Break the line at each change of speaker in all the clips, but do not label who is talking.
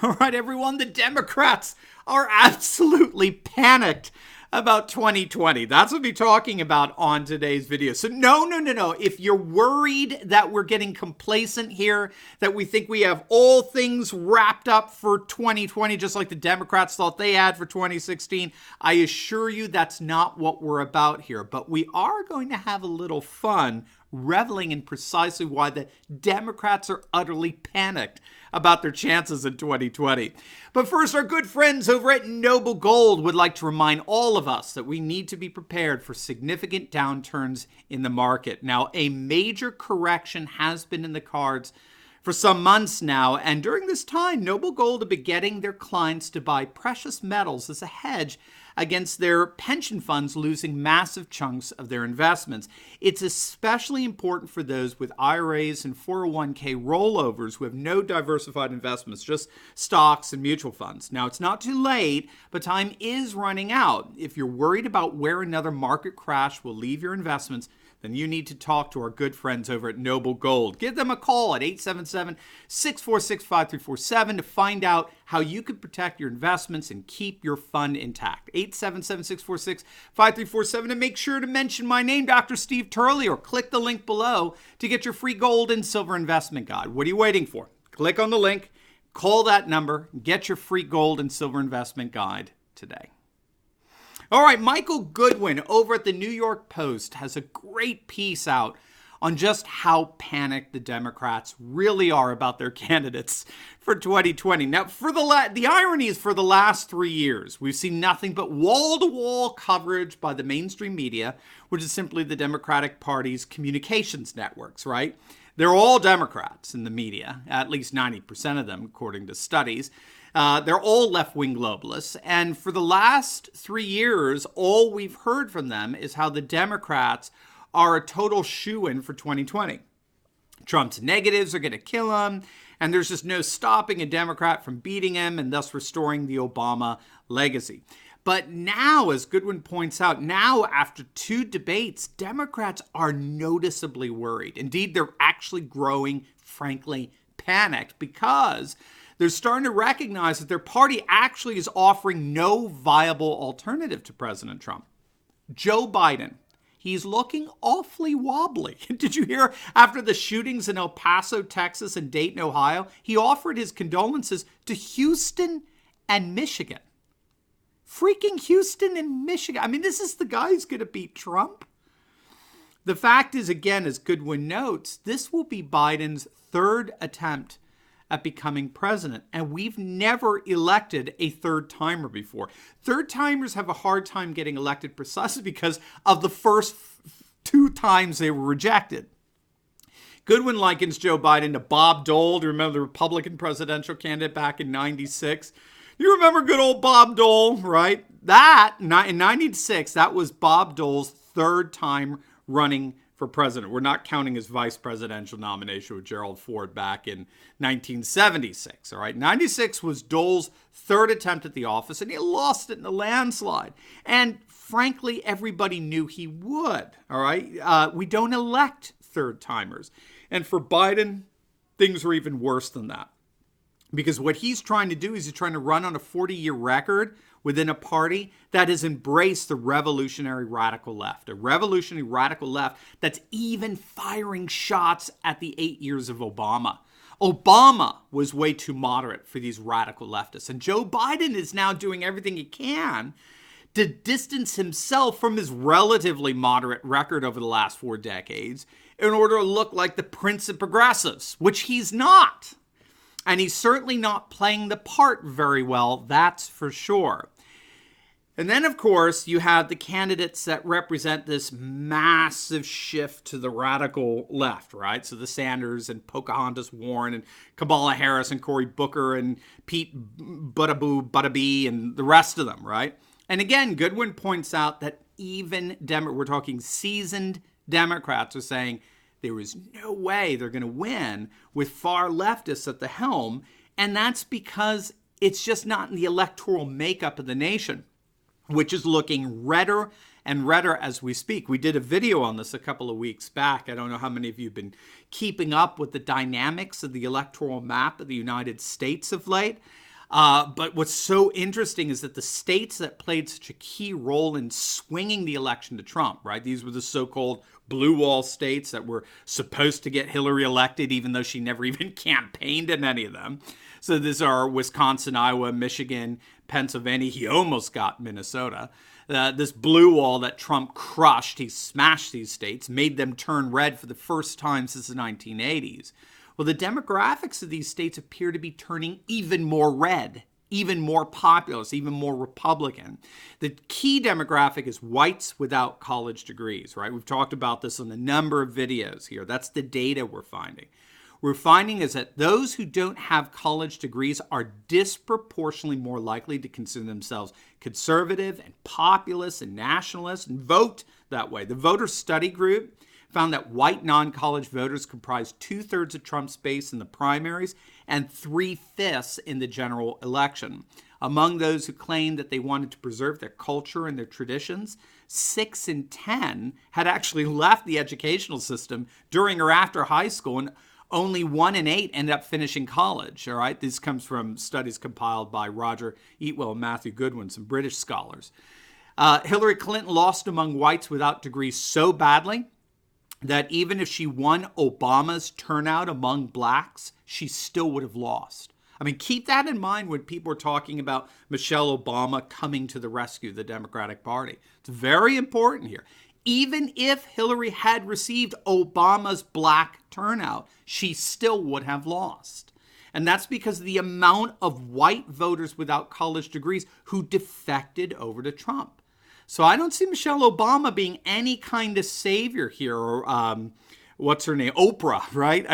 All right, everyone, the Democrats are absolutely panicked about 2020. That's what we'll be talking about on today's video. So no. If you're worried that we're getting complacent here, that we think we have all things wrapped up for 2020, just like the Democrats thought they had for 2016, I assure you that's not what we're about here. But we are going to have a little fun reveling in precisely why the Democrats are utterly panicked about their chances in 2020. But first, our good friends over at Noble Gold would like to remind all of us that we need to be prepared for significant downturns in the market. Now, a major correction has been in the cards for some months now, and during this time, Noble Gold have been getting their clients to buy precious metals as a hedge against their pension funds losing massive chunks of their investments. It's especially important for those with IRAs and 401k rollovers who have no diversified investments, just stocks and mutual funds. Now, it's not too late, but time is running out. If you're worried about where another market crash will leave your investments, then you need to talk to our good friends over at Noble Gold. Give them a call at 877-646-5347 to find out how you can protect your investments and keep your fund intact. 877-646-5347, and make sure to mention my name, Dr. Steve Turley, or click the link below to get your free gold and silver investment guide. What are you waiting for? Click on the link, call that number, get your free gold and silver investment guide today. All right, Michael Goodwin over at the New York Post has a great piece out on just how panicked the Democrats really are about their candidates for 2020. Now, the irony is for the last 3 years, we've seen nothing but wall-to-wall coverage by the mainstream media, which is simply the Democratic Party's communications networks, right? They're all Democrats in the media, at least 90% of them, according to studies. They're all left-wing globalists. And for the last 3 years, all we've heard from them is how the Democrats are a total shoo-in for 2020. Trump's negatives are going to kill him, and there's just no stopping a Democrat from beating him and thus restoring the Obama legacy. But now, as Goodwin points out, now after 2 debates, Democrats are noticeably worried. Indeed, they're actually growing, frankly, panicked because they're starting to recognize that their party actually is offering no viable alternative to President Trump. Joe Biden, he's looking awfully wobbly. Did you hear after the shootings in El Paso, Texas and Dayton, Ohio, he offered his condolences to Houston and Michigan. Freaking Houston and Michigan. I mean, this is the guy who's going to beat Trump. The fact is, again, as Goodwin notes, this will be Biden's 3rd attempt at becoming president. And we've never elected a 3rd-timer before. 3rd-timers have a hard time getting elected precisely because of the first 2 times they were rejected. Goodwin likens Joe Biden to Bob Dole. Do you remember the Republican presidential candidate back in 96? You remember good old Bob Dole, right? In 96, that was Bob Dole's 3rd time running for president. We're not counting his vice presidential nomination with Gerald Ford back in 1976, all right? 96 was Dole's 3rd attempt at the office, and he lost it in a landslide. And frankly, everybody knew he would, all right? We don't elect 3rd-timers. And for Biden, things are even worse than that. Because what he's trying to do is he's trying to run on a 40-year record within a party that has embraced the revolutionary radical left. A revolutionary radical left that's even firing shots at the 8 years of Obama. Obama was way too moderate for these radical leftists. And Joe Biden is now doing everything he can to distance himself from his relatively moderate record over the last 4 decades in order to look like the prince of progressives, which he's not. And he's certainly not playing the part very well, that's for sure. And then, of course, you have the candidates that represent this massive shift to the radical left, right? So the Sanders and Pocahontas Warren and Kamala Harris and Cory Booker and Pete Buttigieg and the rest of them, right? And again, Goodwin points out that even we're talking seasoned Democrats are saying, there is no way they're going to win with far leftists at the helm. And that's because it's just not in the electoral makeup of the nation, which is looking redder and redder as we speak. We did a video on this a couple of weeks back. I don't know how many of you have been keeping up with the dynamics of the electoral map of the United States of late. But what's so interesting is that the states that played such a key role in swinging the election to Trump, right? These were the so-called blue wall states that were supposed to get Hillary elected, even though she never even campaigned in any of them. So these are Wisconsin, Iowa, Michigan, Pennsylvania. He almost got Minnesota. This blue wall that Trump crushed, he smashed these states, made them turn red for the first time since the 1980s. Well, the demographics of these states appear to be turning even more red, even more populist, even more Republican. The key demographic is whites without college degrees, right? We've talked about this in a number of videos here. That's the data we're finding. We're finding is that those who don't have college degrees are disproportionately more likely to consider themselves conservative and populist and nationalist and vote that way. The voter study group found that white non-college voters comprised 2/3 of Trump's base in the primaries and 3/5 in the general election. Among those who claimed that they wanted to preserve their culture and their traditions, 6 in 10 had actually left the educational system during or after high school, and only 1 in 8 ended up finishing college. All right, this comes from studies compiled by Roger Eatwell and Matthew Goodwin, some British scholars. Hillary Clinton lost among whites without degrees so badly that even if she won Obama's turnout among blacks, she still would have lost. I mean, keep that in mind when people are talking about Michelle Obama coming to the rescue of the Democratic Party. It's very important here. Even if Hillary had received Obama's black turnout, she still would have lost. And that's because of the amount of white voters without college degrees who defected over to Trump. So I don't see Michelle Obama being any kind of savior here, or what's her name? Oprah, right?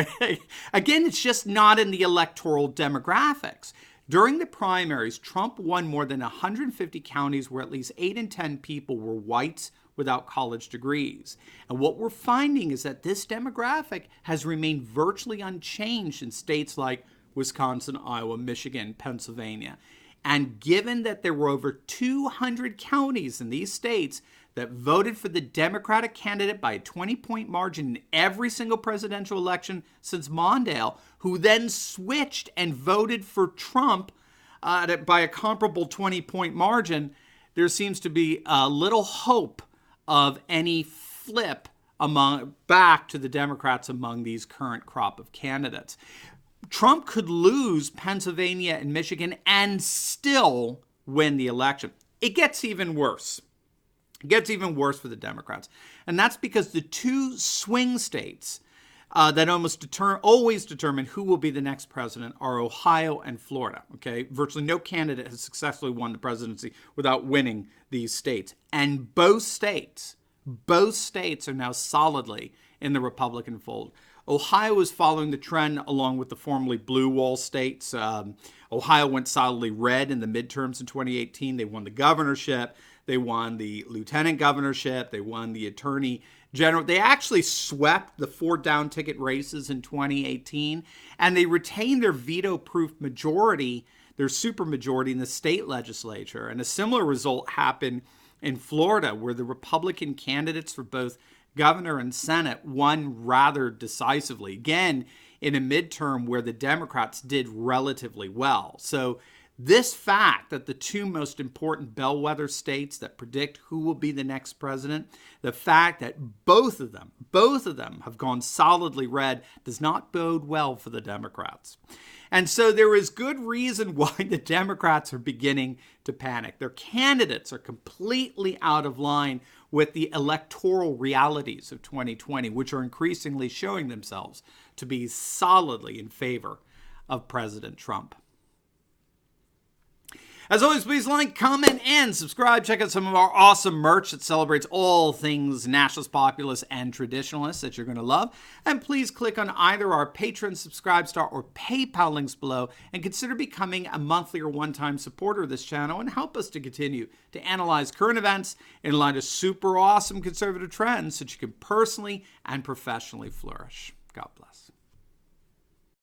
Again, it's just not in the electoral demographics. During the primaries, Trump won more than 150 counties where at least 8 in 10 people were whites without college degrees. And what we're finding is that this demographic has remained virtually unchanged in states like Wisconsin, Iowa, Michigan, Pennsylvania. And given that there were over 200 counties in these states that voted for the Democratic candidate by a 20-point margin in every single presidential election since Mondale, who then switched and voted for Trump by a comparable 20-point margin, there seems to be little hope of any flip back to the Democrats among these current crop of candidates. Trump could lose Pennsylvania and Michigan and still win the election. It gets even worse. It gets even worse for the Democrats. And that's because the two swing states that always determine who will be the next president are Ohio and Florida. Okay, virtually no candidate has successfully won the presidency without winning these states. And both states are now solidly in the Republican fold. Ohio is following the trend along with the formerly blue wall states. Ohio went solidly red in the midterms in 2018. They won the governorship. They won the lieutenant governorship. They won the attorney general. They actually swept the 4 down-ticket races in 2018, and they retained their veto-proof majority, their supermajority in the state legislature. And a similar result happened in Florida, where the Republican candidates for both governor and Senate won rather decisively, again, in a midterm where the Democrats did relatively well. So this fact that the two most important bellwether states that predict who will be the next president, the fact that both of them have gone solidly red, does not bode well for the Democrats. And so there is good reason why the Democrats are beginning to panic. Their candidates are completely out of line with the electoral realities of 2020, which are increasingly showing themselves to be solidly in favor of President Trump. As always, please like, comment, and subscribe. Check out some of our awesome merch that celebrates all things nationalist, populist, and traditionalist that you're going to love. And please click on either our Patreon, Subscribestar, or PayPal links below and consider becoming a monthly or one-time supporter of this channel and help us to continue to analyze current events in light of super awesome conservative trends so that you can personally and professionally flourish. God bless.